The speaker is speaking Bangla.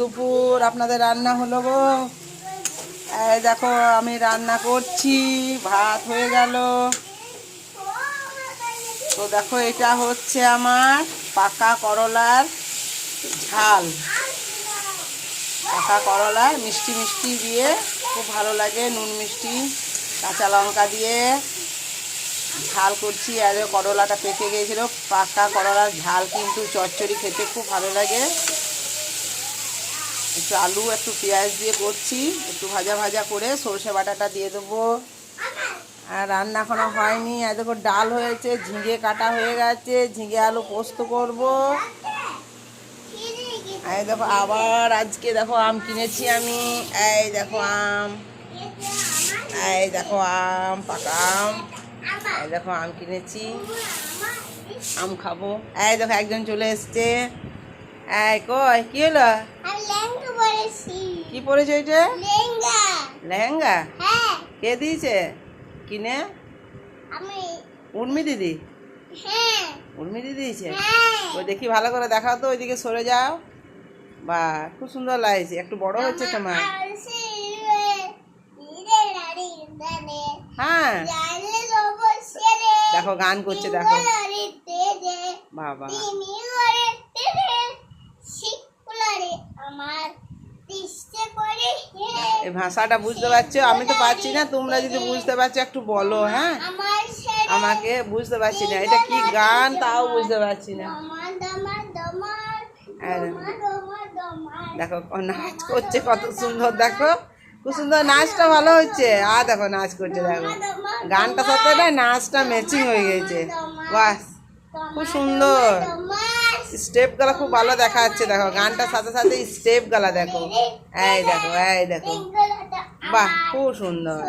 দুপুর আপনাদের রান্না হলো গো। এই দেখো আমি রান্না করছি, ভাত হয়ে গেল। তো দেখো এটা হচ্ছে আমার পাকা করলার ঝাল। পাকা করলার মিষ্টি মিষ্টি দিয়ে খুব ভালো লাগে, নুন মিষ্টি কাঁচা লঙ্কা দিয়ে ঝাল করছি। আর করলাটা পেকে গিয়েছিল। পাকা করলার ঝাল কিন্তু চচ্চড়ি খেতে খুব ভালো লাগে। একটু আলু একটু পেঁয়াজ দিয়ে করছি, একটু ভাজা ভাজা করে সরষে বাটাটা দিয়ে দেবো। আর রান্না এখনো হয়নি। আর দেখো ডাল হয়েছে, ঝিঙে কাটা হয়ে গেছে, ঝিঙে আলু পোস্ত করব। এই দেখো আবার আজকে দেখো আম কিনেছি আমি। এই দেখো আম, এই দেখো আম, পাকা আম। এই দেখো আম কিনেছি, আম খাবো। এই দেখো একজন চলে এসছে। এই কই কি হলো? কি পরেছো এটা? লেহেঙ্গা? কে দিয়েছে কিনে? উর্মি দিদি? উর্মি দিদি দিয়েছে? ওই দেখি ভালো করে দেখাও তো, ওইদিকে সরে যাও। বা খুব সুন্দর লাগছে, একটু বড় হচ্ছে তোমার। হ্যাঁ দেখো গান করছে, দেখো বাবা। এই ভাষাটা বুঝতে পারছো? আমি তো পারছি না, তোমরা যদি বুঝতে পারছো একটু বলো। হ্যাঁ আমাকে বুঝতে পারছি না এটা কি গান, তাও বুঝতে পারছি না। দেখো নাচ করছে কত সুন্দর, দেখো খুব সুন্দর নাচটা ভালো হচ্ছে। আর দেখো নাচ করছে, দেখো গানটা সাথে না নাচটা ম্যাচিং হয়ে গেছে। বাস খুব সুন্দর, স্টেপ গুলা খুব ভালো দেখা যাচ্ছে। দেখো গানটার সাথে সাথে স্টেপ গুলা দেখো। এই দেখো, এই দেখো, বাহ খুব সুন্দর।